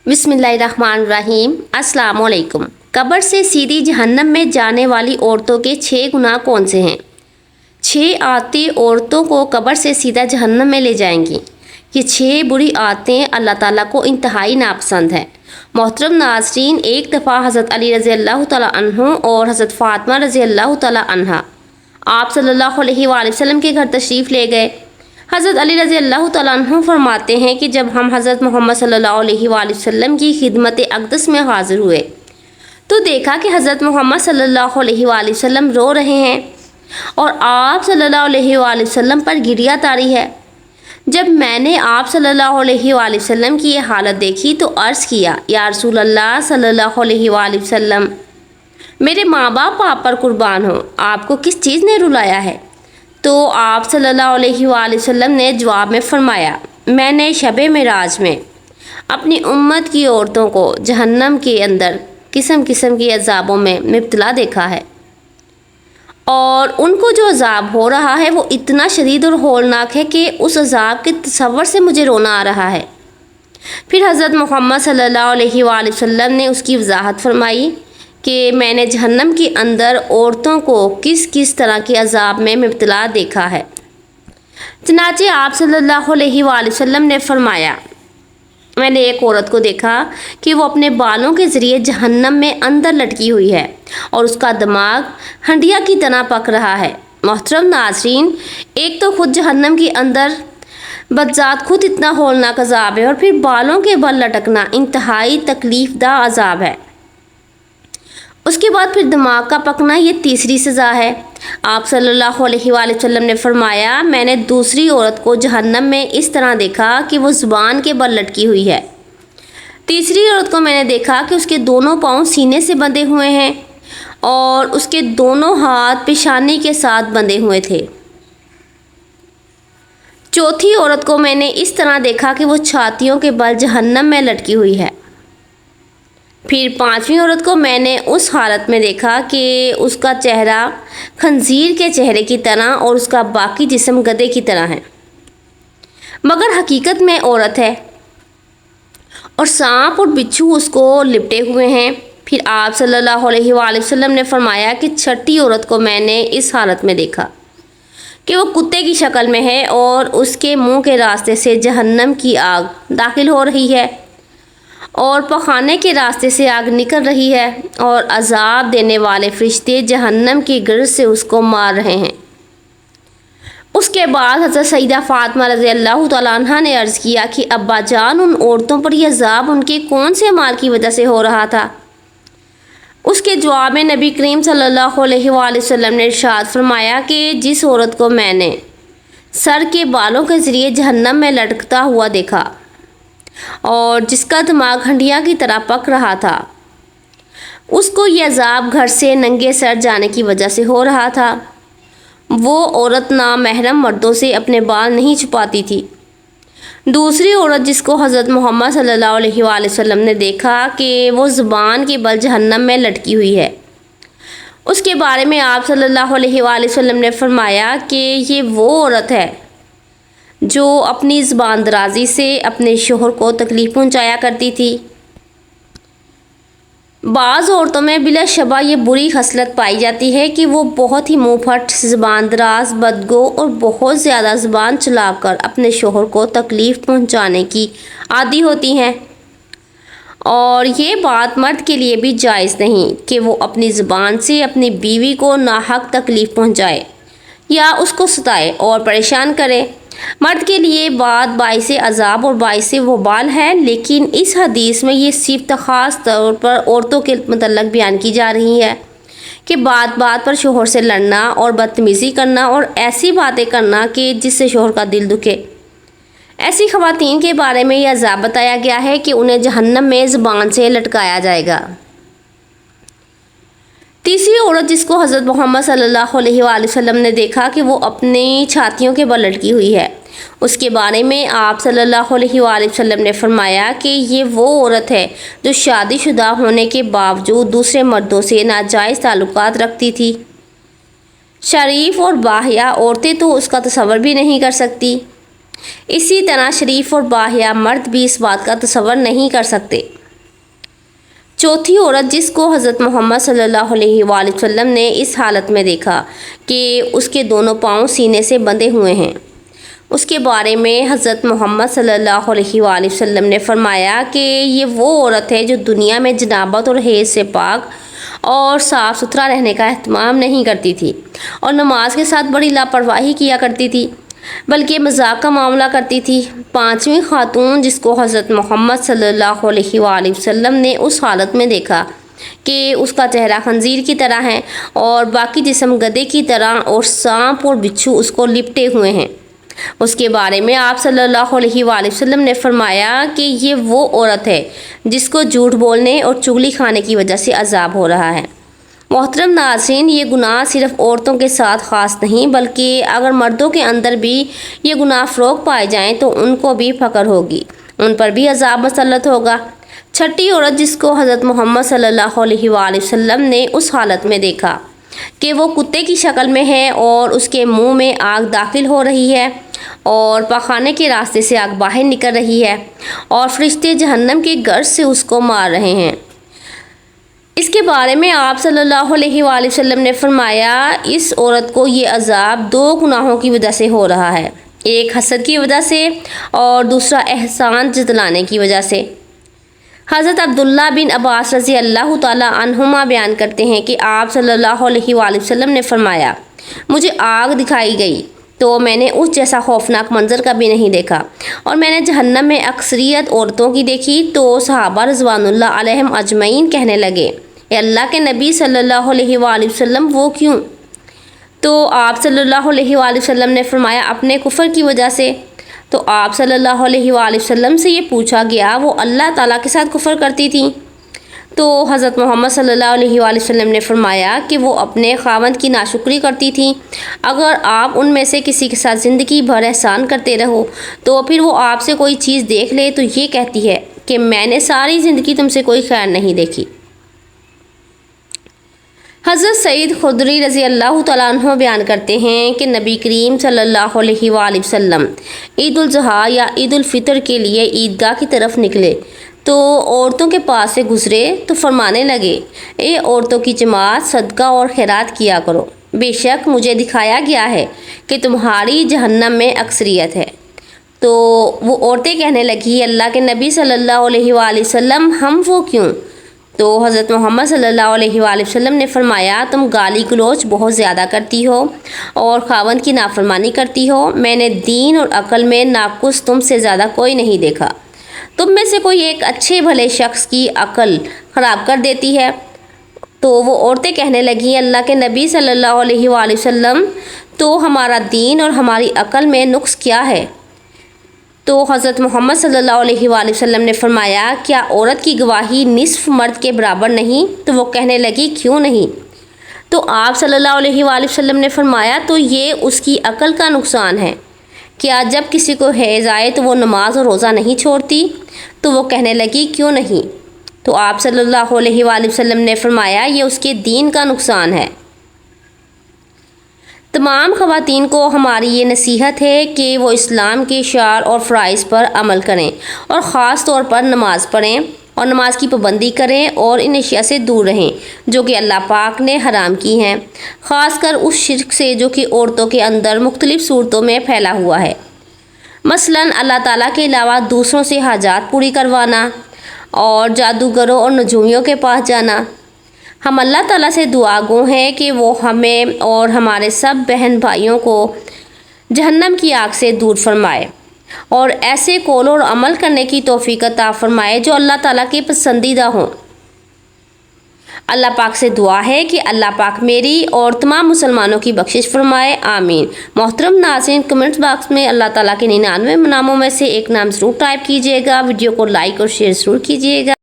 बिस्मिल्लाहिर्रहमानिर्रहीम। अस्सलाम वालेकुम। कब्र से सीधी जहन्नम में जाने वाली औरतों के 6 गुनाह कौन से हैं? 6 आदतें औरतों को कब्र से सीधा जहन्नम में ले जाएंगी। ये 6 बुरी आदतें अल्लाह ताला को इंतहाई नापसंद है। मोहतरम नाज़रीन, एक दफ़ा हज़रत अली रज़ी अल्लाह तआला अन्हु और हज़रत फ़ातिमा रज़ी अल्लाह तआला अन्हा आप सल्लल्लाहु अलैहि वसल्लम के घर तशरीफ़ ले गए। हज़रत अली रज़ी अल्लाह तआला अन्हु फरमाते हैं कि जब हम हज़रत मोहम्मद सल्लल्लाहु अलैहि वसल्लम की खिदमत अक़दस में हाज़िर हुए तो देखा कि हज़रत मोहम्मद सल्लल्लाहु अलैहि वसल्लम रो रहे हैं और आप सल्लल्लाहु अलैहि वसल्लम पर गिरिया तारी है। जब मैंने आप सल्लल्लाहु अलैहि वसल्लम की ये हालत देखी तो अर्ज़ किया, या रसूल अल्लाह सल्लल्लाहु अलैहि वसल्लम, मेरे माँ बाप आप पर कुर्बान हो, आपको किस चीज़ ने रुलाया है? तो आप सल्लल्लाहु अलैहि वसल्लम ने जवाब में फ़रमाया, मैंने शब-ए मेराज में अपनी उम्मत की औरतों को जहन्नम के अंदर किस्म किस्म के अज़ाबों में मुब्तला देखा है और उनको जो अज़ाब हो रहा है वो इतना शदीद और होलनाक है कि उस अज़ाब के तसव्वुर से मुझे रोना आ रहा है। फिर हज़रत मोहम्मद सल्लल्लाहु अलैहि वसल्लम ने उसकी वजाहत फरमाई कि मैंने जहन्नम के अंदर औरतों को किस किस तरह के अज़ाब में मुब्तला देखा है। चनाचे आप सल्लल्लाहु अलैहि वसल्लम ने फरमाया, मैंने एक औरत को देखा कि वो अपने बालों के ज़रिए जहन्नम में अंदर लटकी हुई है और उसका दिमाग हंडिया की तरह पक रहा है। मोहतरम नाज़रीन, एक तो खुद जहन्नम के अंदर बदजात खुद इतना होलनाक अज़ाब है और फिर बालों के बल लटकना इंतहाई तकलीफ़दा अज़ाब है। उसके बाद फिर दिमाग का पकना, ये तीसरी सज़ा है। आप सल्लल्लाहु अलैहि वसल्लम ने फरमाया, मैंने दूसरी औरत को जहन्नम में इस तरह देखा कि वो ज़ुबान के बल लटकी हुई है। तीसरी औरत को मैंने देखा कि उसके दोनों पाँव सीने से बंधे हुए हैं और उसके दोनों हाथ पेशानी के साथ बंधे हुए थे। चौथी औरत को मैंने इस तरह देखा कि वो छातियों के बल जहन्नम में लटकी हुई है। फिर पांचवी औरत को मैंने उस हालत में देखा कि उसका चेहरा खंजीर के चेहरे की तरह और उसका बाकी जिस्म गधे की तरह है, मगर हकीकत में औरत है और सांप और बिच्छू उसको लिपटे हुए हैं। फिर आप सल्लल्लाहु अलैहि वसल्लम ने फरमाया कि छठी औरत को मैंने इस हालत में देखा कि वो कुत्ते की शक्ल में है और उसके मुंह के रास्ते से जहन्नम की आग दाखिल हो रही है और पखाने के रास्ते से आग निकल रही है और अज़ाब देने वाले फरिश्ते जहन्नम की गर्द से उसको मार रहे हैं। उसके बाद हज़रत सईदा फ़ातिमा रज़ी अल्लाह तआला अन्हा ने अर्ज़ किया कि अब्बा जान, उन औरतों पर यह अज़ाब उनके कौन से माल की वजह से हो रहा था? उसके जवाब में नबी करीम सल्लल्लाहु अलैहि वसल्लम ने इरशाद फरमाया कि जिस औरत को मैंने सर के बालों के ज़रिए जहन्नम में लटकता हुआ देखा और जिसका दिमाग हंडिया की तरह पक रहा था, उसको यह अज़ाब घर से नंगे सर जाने की वजह से हो रहा था। वो औरत नामहरम मर्दों से अपने बाल नहीं छुपाती थी। दूसरी औरत जिसको हज़रत मोहम्मद सल्लल्लाहु अलैहि वसल्लम ने देखा कि वो ज़ुबान के बल जहन्नम में लटकी हुई है, उसके बारे में आप सल्लल्लाहु अलैहि वसल्लम ने फरमाया कि ये वो औरत है जो अपनी ज़ुबान दराज़ी से अपने शोहर को तकलीफ़ पहुंचाया करती थी। बाज़ औरतों में बिलाशबा ये बुरी खसलत पाई जाती है कि वो बहुत ही मुँहफट, ज़ुबान दराज, बदगो और बहुत ज़्यादा ज़ुबान चलाकर अपने शोहर को तकलीफ़ पहुंचाने की आदी होती हैं और ये बात मर्द के लिए भी जायज़ नहीं कि वो अपनी ज़ुबान से अपनी बीवी को नाहक तकलीफ़ पहुंचाए या उसको सताए और परेशान करे। मर्द के लिए बात बाइस अज़ाब और बाइस वबाल है, लेकिन इस हदीस में ये सिर्फ ख़ास तौर पर औरतों के मतलब बयान की जा रही है कि बात बात पर शोहर से लड़ना और बदतमीज़ी करना और ऐसी बातें करना कि जिससे शोहर का दिल दुखे। ऐसी ख़वातीन के बारे में यह अज़ाब बताया गया है कि उन्हें जहन्नम में ज़ुबान से लटकाया जाएगा। तीसरी औरत जिसको हज़रत मोहम्मद सल्लल्लाहु अलैहि वसल्लम ने देखा कि वो अपनी छातियों के बल लटकी हुई है, उसके बारे में आप सल्लल्लाहु अलैहि वसल्लम ने फरमाया कि ये वो औरत है जो शादीशुदा होने के बावजूद दूसरे मर्दों से नाजायज़ ताल्लुकात रखती थी। शरीफ और बाहिया औरतें तो उसका तसव्वुर भी नहीं कर सकती। इसी तरह शरीफ और बाहिया मर्द भी इस बात का तसव्वुर नहीं कर सकते। چوتھی عورت جس کو حضرت محمد صلی اللہ علیہ وآلہ وسلم نے اس حالت میں دیکھا کہ اس کے دونوں پاؤں سینے سے بندھے ہوئے ہیں، اس کے بارے میں حضرت محمد صلی اللہ علیہ وآلہ وسلم نے فرمایا کہ یہ وہ عورت ہے جو دنیا میں جنابت اور حیض سے پاک اور صاف ستھرا رہنے کا اہتمام نہیں کرتی تھی اور نماز کے ساتھ بڑی لاپرواہی کیا کرتی تھی، بلکہ مذاق کا معاملہ کرتی تھی۔ پانچویں خاتون جس کو حضرت محمد صلی اللہ علیہ وآلہ وسلم نے اس حالت میں دیکھا کہ اس کا چہرہ خنزیر کی طرح ہے اور باقی جسم گدھے کی طرح اور سانپ اور بچھو اس کو لپٹے ہوئے ہیں، اس کے بارے میں آپ صلی اللہ علیہ وآلہ وسلم نے فرمایا کہ یہ وہ عورت ہے جس کو جھوٹ بولنے اور چغلی کھانے کی وجہ سے عذاب ہو رہا ہے۔ محترم ناظرین، یہ گناہ صرف عورتوں کے ساتھ خاص نہیں بلکہ اگر مردوں کے اندر بھی یہ گناہ فروغ پائے جائیں تو ان کو بھی فقر ہوگی، ان پر بھی عذاب مسلط ہوگا۔ چھٹی عورت جس کو حضرت محمد صلی اللہ علیہ وآلہ وسلم نے اس حالت میں دیکھا کہ وہ کتے کی شکل میں ہے اور اس کے منہ میں آگ داخل ہو رہی ہے اور پاخانے کے راستے سے آگ باہر نکل رہی ہے اور فرشتے جہنم کے گرز سے اس کو مار رہے ہیں، اس کے بارے میں آپ صلی اللہ علیہ وآلہ وسلم نے فرمایا اس عورت کو یہ عذاب دو گناہوں کی وجہ سے ہو رہا ہے، ایک حسد کی وجہ سے اور دوسرا احسان جتلانے کی وجہ سے۔ حضرت عبداللہ بن عباس رضی اللہ تعالیٰ عنہما بیان کرتے ہیں کہ آپ صلی اللہ علیہ وآلہ وسلم نے فرمایا مجھے آگ دکھائی گئی تو میں نے اس جیسا خوفناک منظر کبھی نہیں دیکھا، اور میں نے جہنم میں اکثریت عورتوں کی دیکھی تو صحابہ رضوان اللہ علیہم اجمعین کہنے لگے اے اللہ کے نبی صلی اللہ علیہ وآلہ وسلم وہ کیوں؟ تو آپ صلی اللہ علیہ وآلہ وسلم نے فرمایا اپنے کفر کی وجہ سے۔ تو آپ صلی اللہ علیہ وآلہ وسلم سے یہ پوچھا گیا وہ اللہ تعالیٰ کے ساتھ کفر کرتی تھیں؟ تو حضرت محمد صلی اللہ علیہ وآلہ وسلم نے فرمایا کہ وہ اپنے خاوند کی ناشکری کرتی تھیں۔ اگر آپ ان میں سے کسی کے ساتھ زندگی بھر احسان کرتے رہو تو پھر وہ آپ سے کوئی چیز دیکھ لے تو یہ کہتی ہے کہ میں نے ساری زندگی تم سے کوئی خیر نہیں دیکھی۔ حضرت سعید خدری رضی اللہ تعالیٰ عنہ بیان کرتے ہیں کہ نبی کریم صلی اللہ علیہ وآلہ وسلم عید الاضحیٰ یا عید الفطر کے لیے عیدگاہ کی طرف نکلے تو عورتوں کے پاس سے گزرے تو فرمانے لگے اے عورتوں کی جماعت صدقہ اور خیرات کیا کرو، بے شک مجھے دکھایا گیا ہے کہ تمہاری جہنم میں اکثریت ہے۔ تو وہ عورتیں کہنے لگی اللہ کے نبی صلی اللہ علیہ وآلہ وسلم ہم وہ کیوں؟ تو حضرت محمد صلی اللہ علیہ وآلہ وسلم نے فرمایا تم گالی گلوچ بہت زیادہ کرتی ہو اور خاوند کی نافرمانی کرتی ہو، میں نے دین اور عقل میں ناقص تم سے زیادہ کوئی نہیں دیکھا، تم میں سے کوئی ایک اچھے بھلے شخص کی عقل خراب کر دیتی ہے۔ تو وہ عورتیں کہنے لگیں اللہ کے نبی صلی اللہ علیہ وآلہ وسلم تو ہمارا دین اور ہماری عقل میں نقص کیا ہے؟ تو حضرت محمد صلی اللہ علیہ وآلہ وسلم نے فرمایا کیا عورت کی گواہی نصف مرد کے برابر نہیں؟ تو وہ کہنے لگی کیوں نہیں؟ تو آپ صلی اللہ علیہ وآلہ وسلم نے فرمایا تو یہ اس کی عقل کا نقصان ہے، کیا جب کسی کو حیض آئے تو وہ نماز اور روزہ نہیں چھوڑتی؟ تو وہ کہنے لگی کیوں نہیں؟ تو آپ صلی اللہ علیہ وآلہ وسلم نے فرمایا یہ اس کے دین کا نقصان ہے۔ تمام خواتین کو ہماری یہ نصیحت ہے کہ وہ اسلام کے شعائر اور فرائض پر عمل کریں اور خاص طور پر نماز پڑھیں اور نماز کی پابندی کریں اور ان اشیاء سے دور رہیں جو کہ اللہ پاک نے حرام کی ہیں، خاص کر اس شرک سے جو کہ عورتوں کے اندر مختلف صورتوں میں پھیلا ہوا ہے، مثلاً اللہ تعالیٰ کے علاوہ دوسروں سے حاجات پوری کروانا اور جادوگروں اور نجومیوں کے پاس جانا۔ ہم اللہ تعالیٰ سے دعا گو ہیں کہ وہ ہمیں اور ہمارے سب بہن بھائیوں کو جہنم کی آگ سے دور فرمائے اور ایسے قول اور عمل کرنے کی توفیق عطا فرمائے جو اللہ تعالیٰ کے پسندیدہ ہوں۔ اللہ پاک سے دعا ہے کہ اللہ پاک میری اور تمام مسلمانوں کی بخشش فرمائے، آمین۔ محترم ناظرین، کمنٹ باکس میں اللہ تعالیٰ کے 99 ناموں میں سے ایک نام ضرور ٹائپ کیجیے گا، ویڈیو کو لائک اور شیئر ضرور کیجیے گا۔